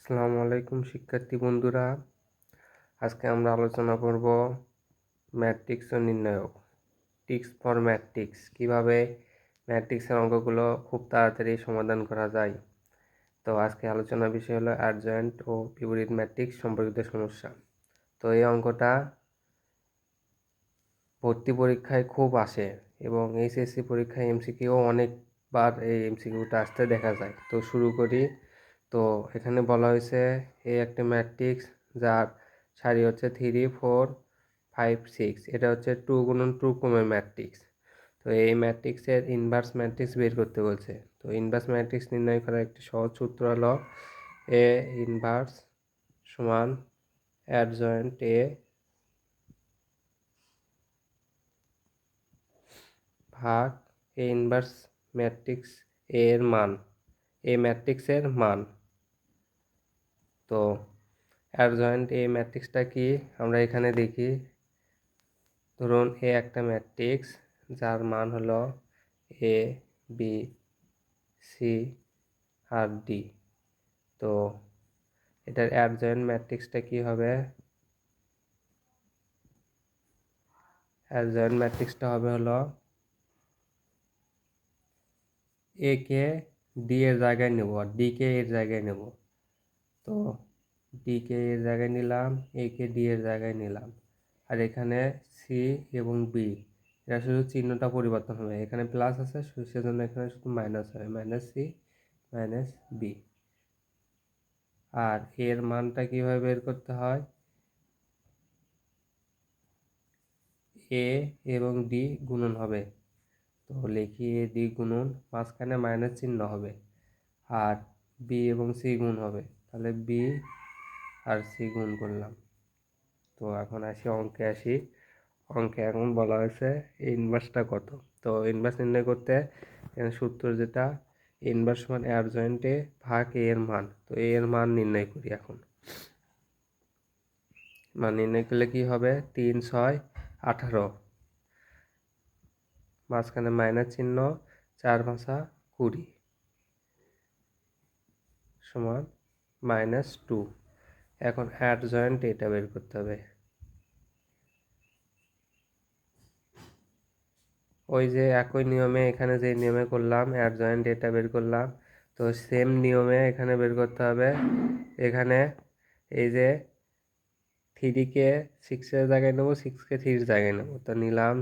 আসসালামু আলাইকুম শিক্ষার্থী বন্ধুরা। আজকে আমরা আলোচনা করব ম্যাট্রিক্স ও নির্ণায়ক, ট্রিক্স ফর ম্যাট্রিক্স, কীভাবে ম্যাট্রিক্সের অঙ্কগুলো খুব তাড়াতাড়ি সমাধান করা যায়। তো আজকে আলোচনার বিষয় হলো অ্যাডজয়েন্ট ও বিপরীত ম্যাট্রিক্স সম্পর্কিত সমস্যা। তো এই অঙ্কটা ভর্তি পরীক্ষায় খুব আসে এবং এইচএসসি পরীক্ষায় এমসিকিউ অনেকবার এই এমসিকিউটা আসতে দেখা যায়। তো শুরু করি। তো এখানে বলা হয়েছে এই একটা ম্যাট্রিক্স যার সারি হচ্ছে 3 4 5 6, এটা হচ্ছে 2 গুণন 2 ক্রমের ম্যাট্রিক্স। তো এই ম্যাট্রিক্সের ইনভার্স ম্যাট্রিক্স বের করতে বলছে। তো ইনভার্স ম্যাট্রিক্স নির্ণয় করার একটি সহজ সূত্র হলো এ ইনভার্স সমান অ্যাডজয়েন্ট এ ভাগ এ ইনভার্স ম্যাট্রিক্স এর মান, এ ম্যাট্রিক্সের মান। তো অ্যাডজয়েন্ট এ ম্যাট্রিক্সটা কি আমরা এখানে দেখি। ধরুন এ একটা ম্যাট্রিক্স যার মান হলো A B C R D. তো এটার অ্যাডজয়েন্ট ম্যাট্রিক্সটা কি হবে? অ্যাডজয়েন্ট ম্যাট্রিক্সটা হবে হলো এ কে ডি এর জায়গায় নেব আর ডি কে এর জায়গায় নেব। তো ডি কে এর জায়গায় নিলাম, এ কে ডি এর জায়গায় নিলাম, আর এখানে সি এবং বি এটা শুধু চিহ্নটা পরিবর্তন হবে, এখানে প্লাস আছে সেজন্য এখানে শুধু মাইনাস হবে, মাইনাস সি মাইনাস বি। আর এর মানটা কিভাবে বের করতে হয়? এ এবং ডি গুণন হবে। তো লিখি এ ডি গুণন, মাঝখানে মাইনাস চিহ্ন হবে, আর বি এবং সি গুণ হবে, তাহলে বি আর সি গুণ করলাম। তো এখন অঙ্কে এখন বলা হয়েছে ইনভার্সটা কত। তো ইনভার্স নির্ণয় করতে এখানে সূত্র যেটা ইনভার্স সমান অ্যাডজয়েন্টে ভাগ এ এর মান। তো এ এর মান নির্ণয় করি। এখন মান নির্ণয় করলে কি হবে? 3 6 18, মাঝখানে মাইনাস চিহ্ন, 4 5 20 সমান -2। এখন অ্যাডজয়েন্ট এটা বের করতে হবে। ওই যে একই নিয়মে এখানে যে নিয়মে করলাম অ্যাডজয়েন্ট এটা বের করলাম, তো সেম নিয়মে এখানে বের করতে হবে। এখানে এই যে 3 কে 6-এর জায়গায় নেবো, 6-কে 3-এর জায়গায় নেবো, তো নিলাম।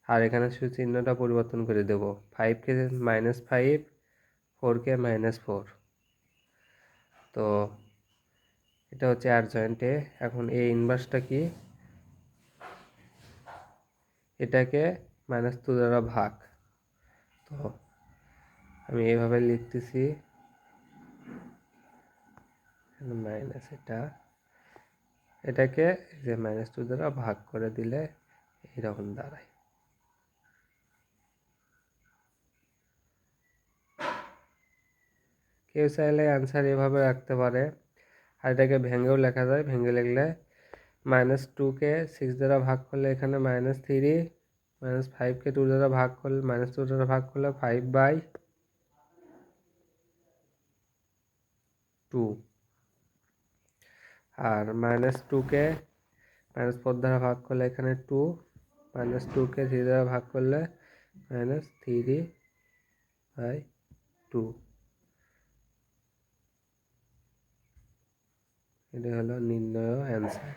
আর এখানে শুধু চিহ্নটা পরিবর্তন করে দেবো, 5-কে -5, 4-কে -4। তো এটা হচ্ছে অ্যাডজয়েন্টে। এখন এই ইনভার্সটা কি? এটাকে -2 দ্বারা ভাগ। তো আমি এইভাবে লিখতেছি, মাইনাস এটাকে যে -2 দ্বারা ভাগ করে দিলে এরকম দাঁড়ায়। কেউ চাইলে অ্যান্সার এভাবে রাখতে পারে, আর এটাকে ভেঙেও লেখা যায়। ভেঙে লিখলে -2-কে 6 দ্বারা ভাগ করলে এখানে -3, -5-কে 2 দ্বারা ভাগ করলে -2 দ্বারা ভাগ করলে 5/2, আর -2-কে -4 দ্বারা ভাগ করলে এখানে 2, -2-কে 3 দ্বারা ভাগ করলে -3/2। এটা হলো নির্ণয় অ্যান্সার।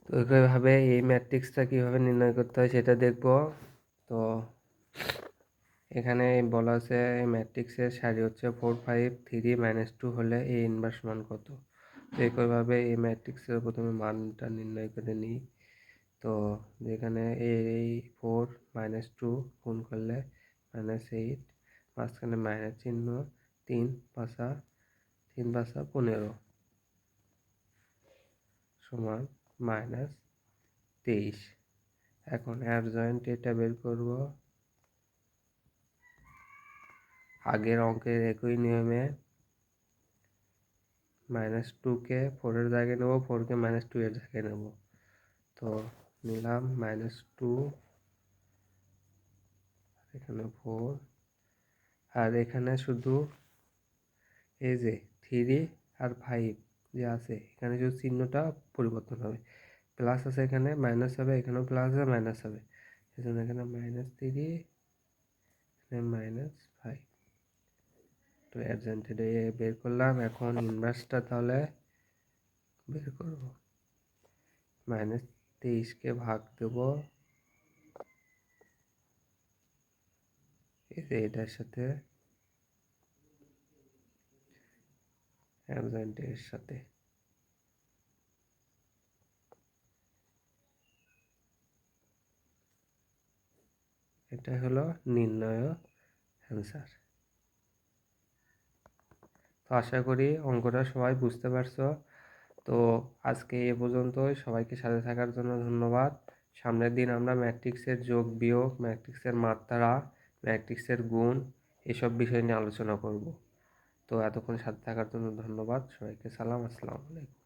তো এইভাবে এই ম্যাট্রিক্সটা কীভাবে নির্ণয় করতে হয় সেটা দেখব। তো এখানে বলা আছে ম্যাট্রিক্সের সারি হচ্ছে 4 5 3 -2 হলে এই ইনভার্স মান কত। তো একইভাবে এই ম্যাট্রিক্সের প্রথমে মানটা নির্ণয় করে নিই। তো যেখানে এই 4 -2 গুণ করলে -8, মাঝখানে মাইনাস চিহ্ন, 3 5 15 সমান -23। এখন অ্যাডজয়েন্ট এটা বের করব। আগের অঙ্কের একই নিয়মে -2-কে 4-এর জায়গায় নেব, 4-কে -2 এর জায়গায় নেব। তো নিলাম -2, এখানে 4, আর এখানে শুধু এই যে 3 আর 5 যে আছে, এখানে শুধু চিহ্নটা পরিবর্তন হবে, প্লাস আছে এখানে মাইনাস হবে, এখানেও প্লাস আছে মাইনাস হবে, সেজন্য এখানে -3 -5। তো অ্যাডজেন্টেড বের করলাম। এখন ইনভার্সটা তাহলে বের করব। -23কে ভাগ দেব এই যে এটার সাথে, অ্যাডজেন্টের সাথে। এটা হলো নির্ণয় অ্যান্সার। তো আশা করি অঙ্কটা সবাই বুঝতে পারছো। তো আজকে এ পর্যন্তই। সবাইকে সাথে থাকার জন্য ধন্যবাদ। সামনের দিন আমরা ম্যাট্রিক্সের যোগ বিয়োগ, ম্যাট্রিক্সের মাত্রা, ম্যাট্রিক্সের গুণ এসব বিষয় নিয়ে আলোচনা করব। তো এতক্ষণ সাথে থাকার জন্য ধন্যবাদ। সবাইকে সালাম, আসসালামু আলাইকুম।